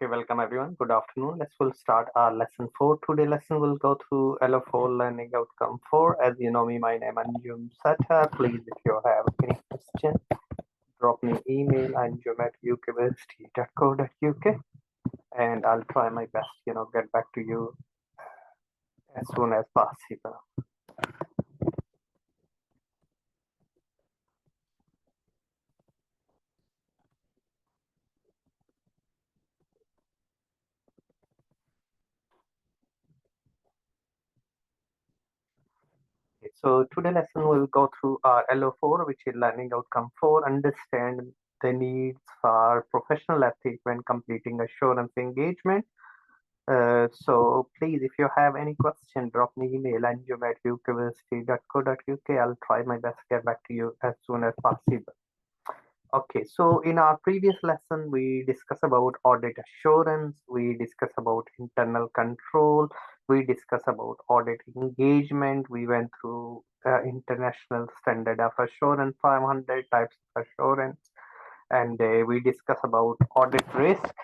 Okay, welcome everyone. Good afternoon. We'll start our lesson 4. Today lesson will go through LO4 learning outcome 4. As you know me, my name is Anjum Sata. Please, if you have any question, drop me email anjum@ukversity.co.uk and I'll try my best, get back to you as soon as possible. So today lesson will go through our LO4, which is learning outcome 4. Understand the needs for professional ethics when completing assurance engagement. So please, if you have any question, drop me email anjum@ukversity.co.uk. I'll try my best to get back to you as soon as possible. Okay, so in our previous lesson, we discussed about audit assurance, we discussed about internal control, we discussed about audit engagement, we went through international standard of assurance, 500 types of assurance, and we discussed about audit risk.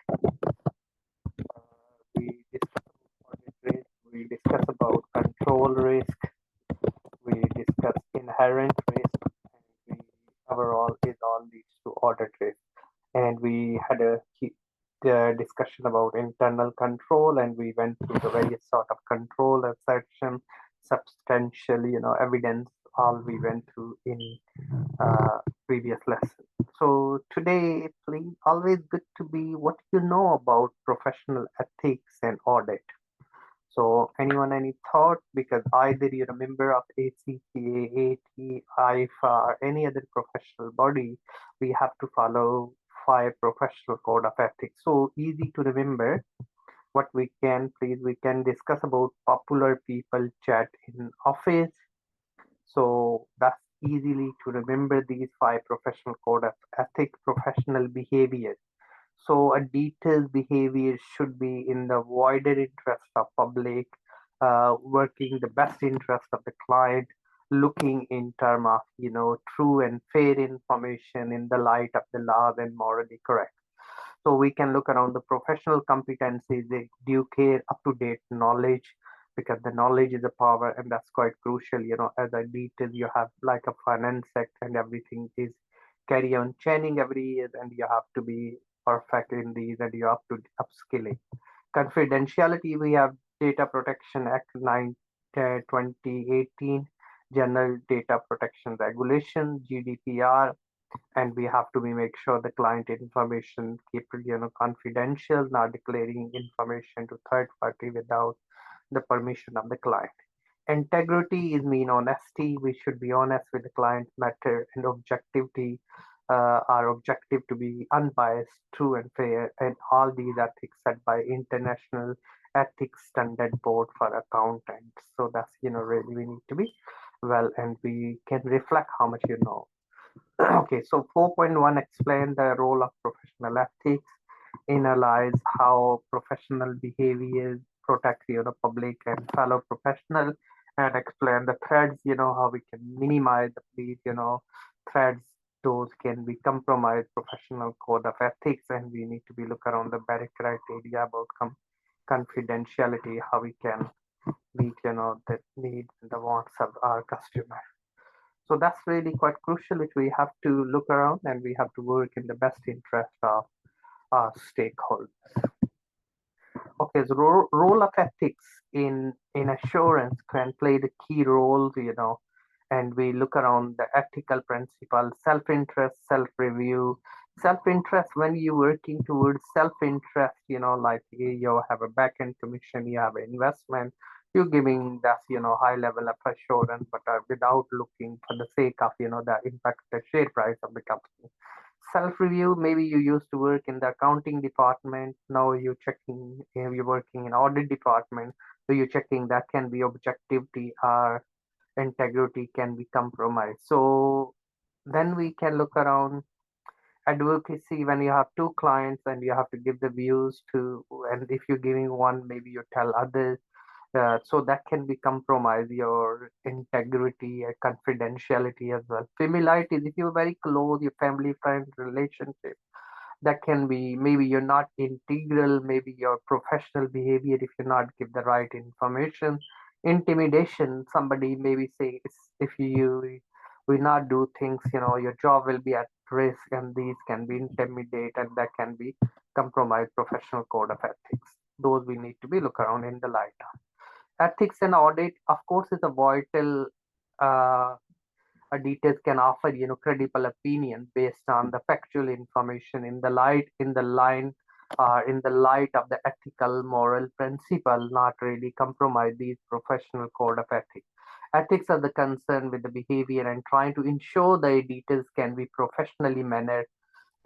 We discussed audit risk, we discussed about control risk, we discussed inherent risk, and we overall it all leads to audit risk. And we had a discussion about internal control, and we went through the various sort of control section, substantial, evidence, all we went through in previous lesson. So today, please, always good to be what you know about professional ethics and audit. So anyone, any thought? Because either you're a member of ACCA, ATHE, IFA, or any other professional body, we have to follow 5 professional code of ethics. So easy to remember. What we can, please, we can discuss about popular people chat in office. So that's easily to remember these 5 professional code of ethics, professional behavior. So a detailed behavior should be in the wider interest of public, working the best interest of the client, looking in terms of, true and fair information in the light of the laws and morally correct. So we can look around the professional competencies, they do care up-to-date knowledge, because the knowledge is a power, and that's quite crucial, as a detail you have like a finance sector and everything is carry on changing every year, and you have to be perfect in these, and you have to upskilling. Confidentiality, we have Data Protection Act 2018, General Data Protection Regulation, GDPR, and we have to make sure the client information keep confidential, not declaring information to third party without the permission of the client. Integrity is mean honesty. We should be honest with the client matter, and objectivity, our objective to be unbiased, true and fair, and all these ethics set by International Ethics Standard Board for Accountants. So that's really we need to be well, and we can reflect how much you know. Okay, so 4.1 explain the role of professional ethics, analyze how professional behaviors protect the public and fellow professional, and explain the threats, how we can minimize these, threats. Those can be compromised professional code of ethics, and we need to be look around the better criteria about confidentiality, how we can meet, the needs and the wants of our customer. So that's really quite crucial, which we have to look around, and we have to work in the best interest of our stakeholders. Okay, so role of ethics in assurance can play the key roles, and we look around the ethical principles, self-interest, self-review. Self-interest, when you're working towards self-interest, like you have a back-end commission, you have an investment, you're giving that, high level of assurance, but without looking for the sake of, the impact, the share price of the company. Self-review, maybe you used to work in the accounting department, now you're checking, you're working in audit department, so you're checking that can be objectivity or integrity can be compromised. So then we can look around advocacy, when you have 2 clients and you have to give the views to, and if you're giving one, maybe you tell others. So that can be compromise your integrity and confidentiality as well. Familiarity, if you're very close, your family friend relationship, That can be maybe you're not integral, maybe your professional behavior if you not give the right information. Intimidation, somebody maybe say if you will not do things, your job will be at risk, and these can be intimidate, and that can be compromise professional code of ethics. Those we need to be look around in the light. Ethics and audit, of course, is a vital uh, details can offer credible opinion based on the factual information in the light of the ethical moral principle, not really compromise these professional code of ethics. Ethics are the concern with the behavior and trying to ensure the details can be professionally managed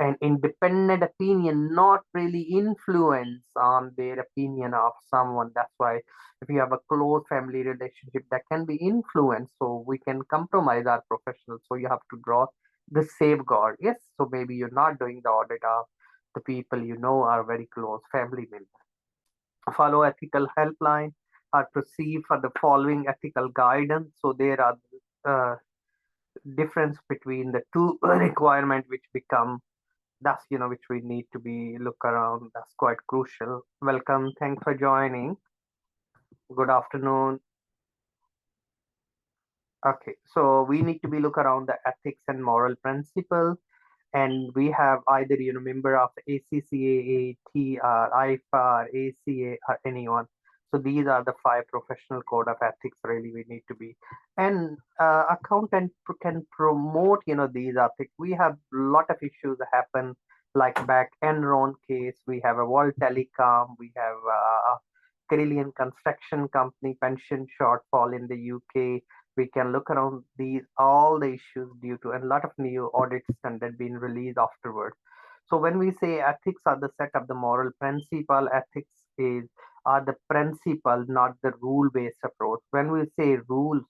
and independent opinion, not really influence on their opinion of someone. That's why if you have a close family relationship, that can be influenced. So we can compromise our professionals. So you have to draw the safeguard. Yes. So maybe you're not doing the audit of the people are very close family members. Follow ethical helpline or proceed for the following ethical guidance. So there are uh, difference between the two requirement which become that's which we need to be look around. That's quite crucial. Welcome, thanks for joining. Good afternoon. Okay, so we need to be look around the ethics and moral principle, and we have either member of ACCA, ATHE, IFA, ACA, or anyone. So these are the 5 professional code of ethics really we need to be. And accountant can promote these ethics. We have lot of issues that happen like back Enron case. We have a World Telecom. We have a Carillion construction company pension shortfall in the UK. We can look around these all the issues due to a lot of new audit standard being released afterwards. So when we say ethics are the set of the moral principle, ethics is are the principle, not the rule-based approach. When we say rules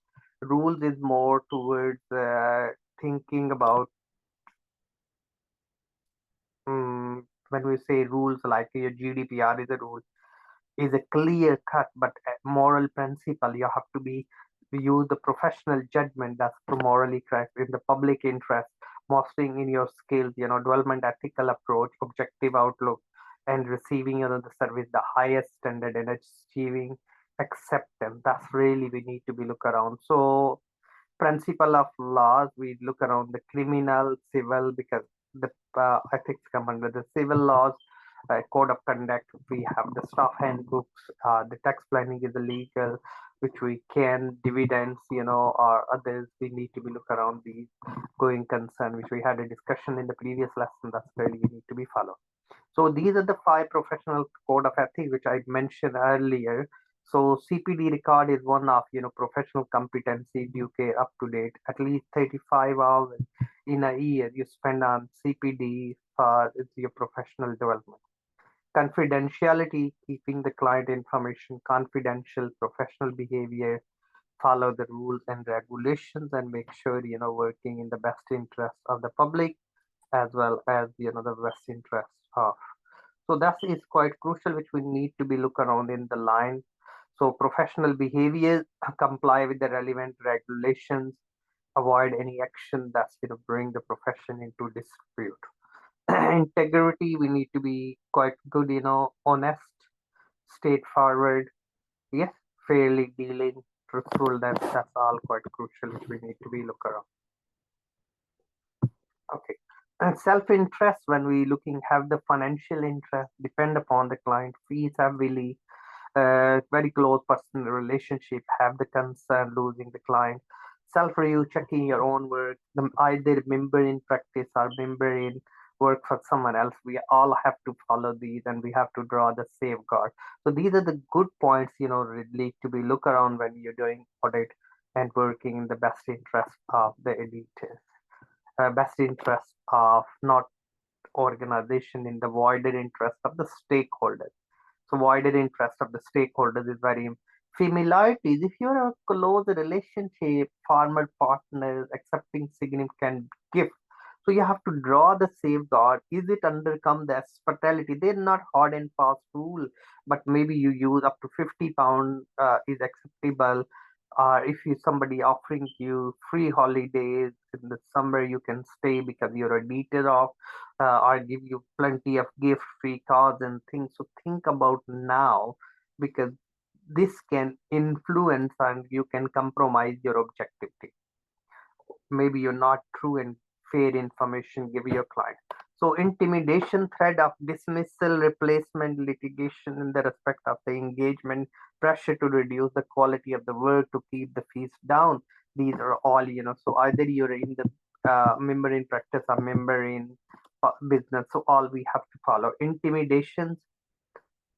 is more towards thinking about when we say rules like your GDPR is a rule is a clear cut, but a moral principle you have to be use the professional judgment that's morally correct in the public interest, mastering in your skills, development ethical approach, objective outlook, and receiving the service the highest standard and achieving acceptance. That's really we need to be look around. So principle of laws, we look around the criminal, civil, because the ethics come under the civil laws, code of conduct. We have the staff handbooks, the tax planning is illegal, which we can dividends, or others. We need to be look around these going concern, which we had a discussion in the previous lesson. That's really we need to be followed. So these are the 5 professional code of ethics which I mentioned earlier. So CPD record is one of professional competency due care up to date. At least 35 hours in a year you spend on CPD for your professional development. Confidentiality, keeping the client information confidential, professional behavior, follow the rules and regulations, and make sure working in the best interest of the public as well as the best interest of. So that is quite crucial, which we need to be look around in the line. So professional behavior, comply with the relevant regulations, avoid any action that's bring the profession into dispute. Integrity, we need to be quite good, honest, straightforward, yes, fairly dealing, truthful. That's all quite crucial, which we need to be look around. Okay. And self-interest, when we looking have the financial interest, depend upon the client fees heavily, very close personal relationship, have the concern losing the client. Self-review, checking your own work, either member in practice or member in work for someone else. We all have to follow these and we have to draw the safeguard. So these are the good points, really to be look around when you're doing audit and working in the best interest of the elite, best interest of not organization in the wider interest of the stakeholders. So wider interest of the stakeholders is very familiarities. If you're a close relationship, formal partners, accepting significant gift. So you have to draw the safeguard. Is it undercome the hospitality? They're not hard and fast rule, but maybe you use up to £50 is acceptable or if you somebody offering you free holidays in the summer, you can stay because you're a leader of, or give you plenty of gift, free cards and things. So think about now, because this can influence and you can compromise your objectivity. Maybe you're not true and fair information give your client. So intimidation, threat of dismissal, replacement, litigation in the respect of the engagement, pressure to reduce the quality of the work to keep the fees down. These are all, so either you're in the member in practice or member in business. So all we have to follow intimidations,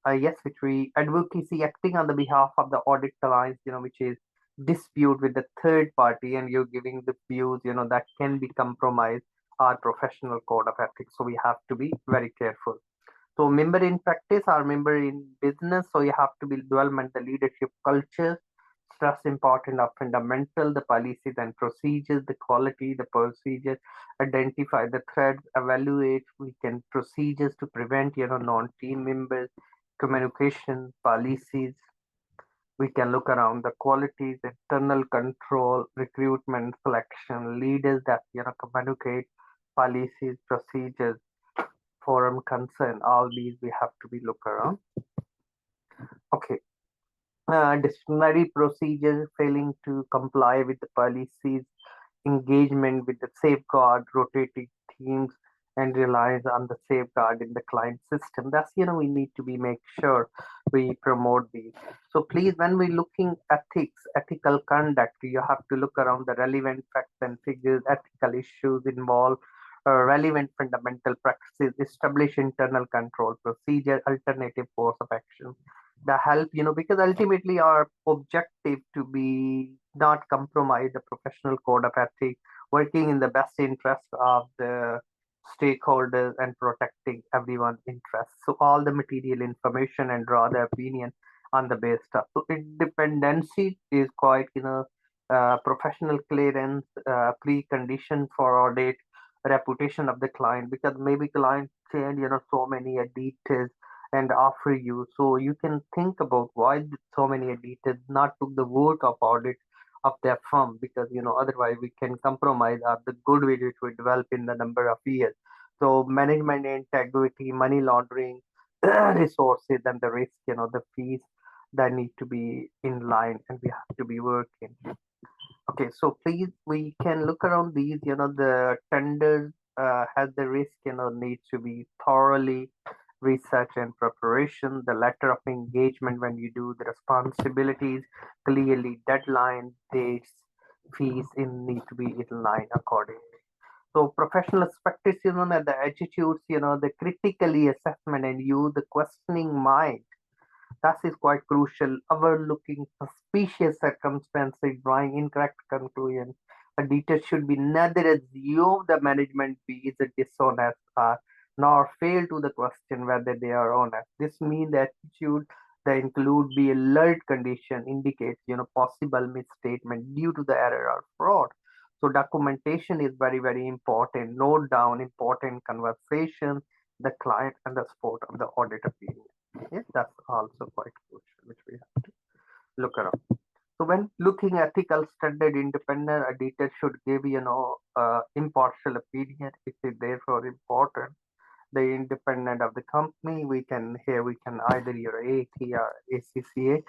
yes, which we advocacy acting on the behalf of the audit clients, which is dispute with the third party and you're giving the views, that can be compromised our professional code of ethics. So we have to be very careful. So member in practice or member in business, so you have to be development the leadership culture, stress important of fundamental, the policies and procedures, the quality, the procedures, identify the threats, evaluate, we can procedures to prevent, non-team members, communication, policies, we can look around the qualities, internal control, recruitment, selection, leaders that, communicate, policies, procedures, forum concern, all these we have to be look around. Okay. Disciplinary procedures, failing to comply with the policies, engagement with the safeguard, rotating teams, and relies on the safeguard in the client system. That's, we need to be make sure we promote these. So please, when we looking ethics, ethical conduct, you have to look around the relevant facts and figures, ethical issues involved, relevant fundamental practices, establish internal control procedure, alternative course of action. The help, because ultimately our objective to be not compromise the professional code of ethics, working in the best interest of the stakeholders and protecting everyone's interests. So all the material information and draw the opinion on the base stuff. So independency is quite, professional clearance, precondition for audit, reputation of the client, because maybe client said, so many editors and offer you. So you can think about why so many editors not took the work of audit of their firm, because otherwise we can compromise the goodwill which we develop in the number of years. So management integrity, money laundering, resources and the risk, the fees that need to be in line and we have to be working. Okay, so please we can look around these, the tenders has the risk, needs to be thoroughly research and preparation, the letter of engagement when you do the responsibilities, clearly deadline, dates, fees in need to be in line accordingly. So professional skepticism and the attitudes, the critically assessment and use the questioning mind. That is quite crucial. Overlooking suspicious circumstances, drawing incorrect conclusions. A detail should be neither assume the management B is a dishonest nor fail to the question whether they are honest. This means the attitude that include be alert condition indicates possible misstatement due to the error or fraud. So documentation is very, very important. Note down important conversations, the client and the support of the audit opinion. Yes, that's also quite crucial, which we have to look around. So when looking ethical standard independent auditor should give impartial opinion. It is therefore important. The independent of the company, we can either your ATHE or ACCA.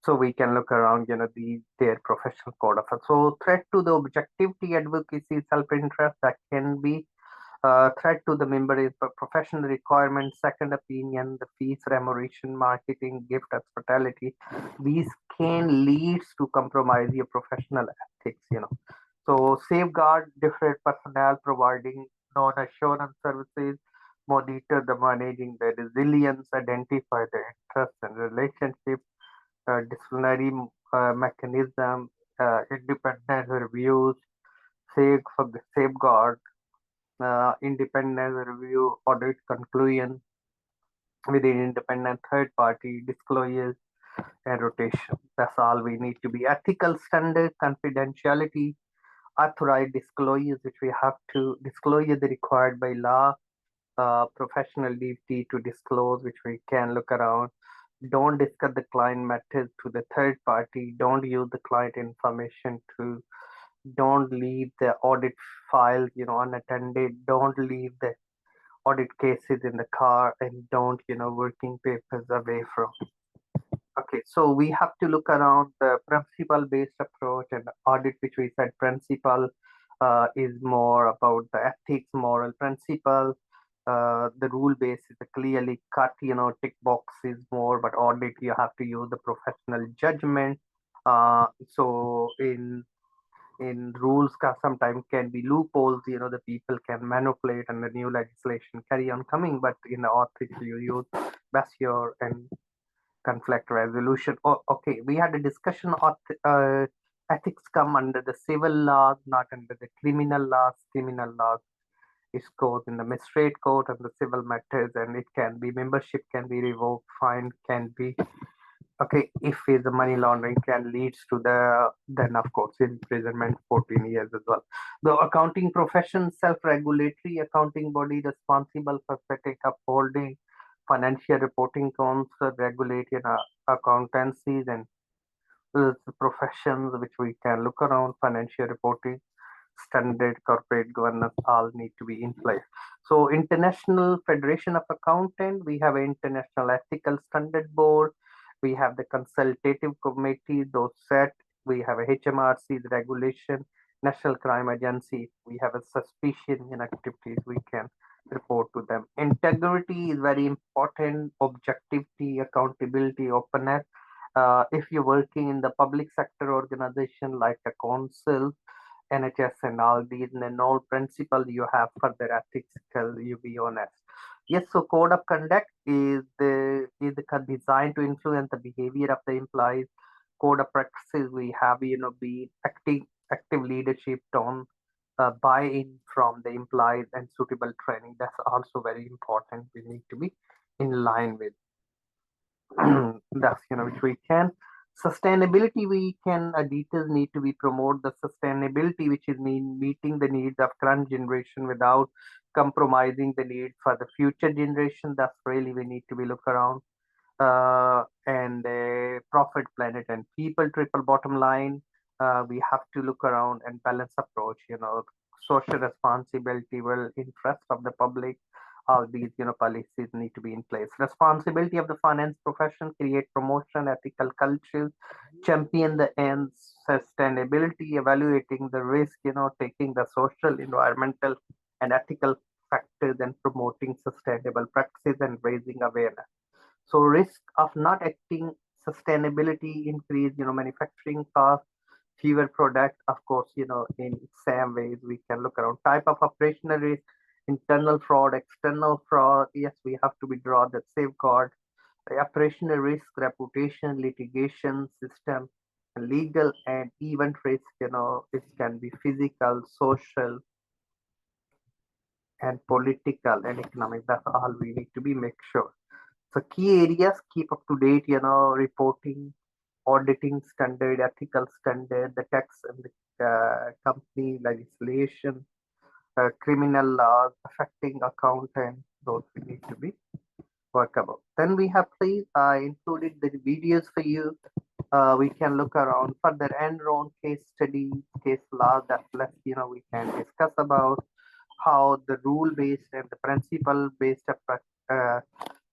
So we can look around, their professional code of ethics. So threat to the objectivity, advocacy, self-interest that can be threat to the member is professional requirement, second opinion, the fees, remuneration, marketing, gift, hospitality. These can lead to compromise your professional ethics, So safeguard different personnel providing non-assurance services, monitor the managing the resilience, identify the interest and relationship, disciplinary mechanism, independent reviews, safeguard, independent review, audit conclusion within independent third party, disclosures and rotation. That's all we need to be. Ethical standard, confidentiality, authorized disclosures, which we have to disclosure the required by law, professional duty to disclose, which we can look around. Don't discuss the client matters to the third party. Don't use the client information to, don't leave the audit file, unattended. Don't leave the audit cases in the car, and don't, working papers away from. Okay, so we have to look around the principle-based approach and audit, which we said principle is more about the ethics, moral principle. The rule base is a clearly cut, tick box is more, but audit, you have to use the professional judgment. So in rules, sometimes can be loopholes, the people can manipulate and the new legislation carry on coming, but in the ethics, you use Basure and conflict resolution. Oh, okay, we had a discussion of ethics come under the civil laws, not under the criminal laws. Criminal laws is goes in the magistrate court and the civil matters, and it can be membership can be revoked, fine can be okay if is the money laundering can leads to the then of course imprisonment 14 years as well. The accounting profession self-regulatory accounting body responsible for setting upholding financial reporting council regulating accountancies and professions which we can look around financial reporting standard corporate governance all need to be in place. So International Federation of Accountant, we have an International Ethical Standard Board, we have the consultative committee, those set, we have a HMRC regulation, National Crime Agency, we have a suspicion in activities, we can report to them. Integrity is very important, objectivity, accountability, openness. If you're working in the public sector organization like a council, NHS and all these and all principle you have for their ethical, you be honest. Yes, so code of conduct is designed to influence the behavior of the employees. Code of practices we have, be active leadership tone, buy-in from the employees and suitable training. That's also very important. We need to be in line with. That's which we can sustainability we can details need to be promote the sustainability which is meeting the needs of current generation without compromising the need for the future generation. That's really we need to be look around and profit planet and people triple bottom line. We have to look around and balance approach, social responsibility will interest of the public. All these policies need to be in place. Responsibility of the finance profession, create promotion ethical cultures, champion the ends, sustainability, evaluating the risk, taking the social, environmental and ethical factors and promoting sustainable practices and raising awareness. So risk of not acting, sustainability increase, manufacturing costs, fewer products. Of course, in same ways we can look around type of operational risk, internal fraud, external fraud. Yes, we have to be draw that safeguard. Operational risk, reputation, litigation, system, legal and event risk. It can be physical, social, and political and economic. That's all we need to be make sure. So key areas, keep up to date, reporting, auditing standard, ethical standard, the tax and the company legislation, criminal laws affecting accountant, those we need to be work about. Then we have please, I included the videos for you. We can look around further Enron case study, case law that less, we can discuss about how the rule based and the principle based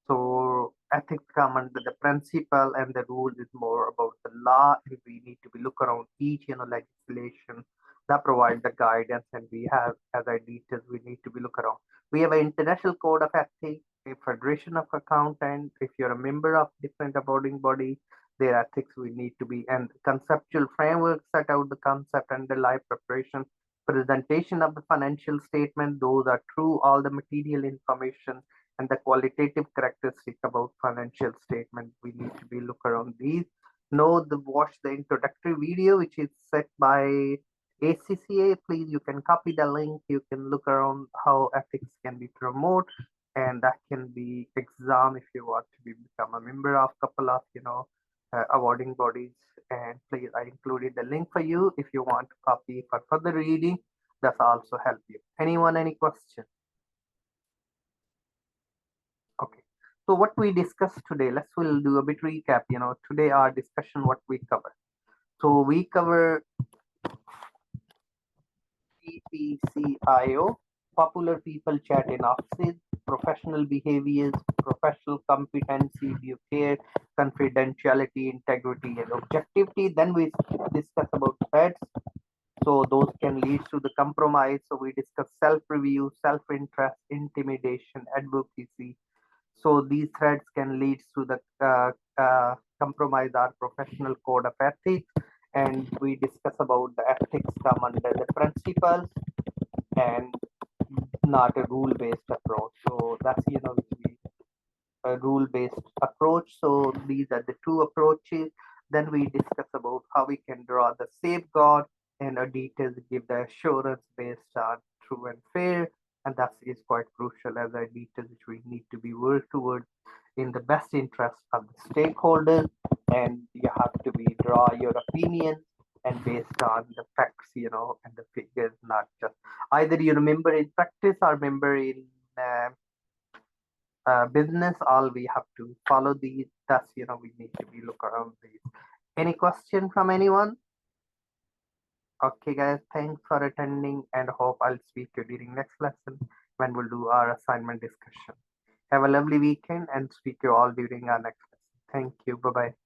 so ethics come under the principle and the rule is more about the law. And we need to be look around each legislation that provide the guidance, and we have as I details we need to be look around. We have an international code of ethics, a federation of accountants. If you're a member of different accounting body, their ethics we need to be and conceptual framework set out the concept and the live preparation presentation of the financial statement. Those are true all the material information and the qualitative characteristic about financial statement. We need to be look around these. Watch the introductory video which is set by ACCA. Please, you can copy the link. You can look around how ethics can be promoted, and that can be exam if you want to become a member of couple of awarding bodies. And please, I included the link for you if you want to copy for further reading. That's also help you. Anyone, any question? Okay. So what we discussed today, we'll do a bit recap. Today our discussion, what we cover. So we cover PPCIO, popular people chat in offices, professional behaviors, professional competency, due care, confidentiality, integrity, and objectivity. Then we discuss about threats. So those can lead to the compromise. So we discuss self-review, self-interest, intimidation, advocacy. So these threats can lead to the compromise our professional code of ethics. And we discuss about the ethics come under the principles and not a rule-based approach. So that's which we a rule-based approach. So these are the two approaches. Then we discuss about how we can draw the safeguard, and auditors give the assurance based on true and fair. And that is quite crucial as auditors, which we need to be work towards in the best interest of the stakeholders. And you have to be draw your opinion and based on the facts, and the figures, not just either you remember in practice or remember in business. All we have to follow these. That's we need to be look around these. Any question from anyone? Okay, guys, thanks for attending, and hope I'll speak to you during next lesson when we'll do our assignment discussion. Have a lovely weekend and speak to you all during our next lesson. Thank you. Bye bye.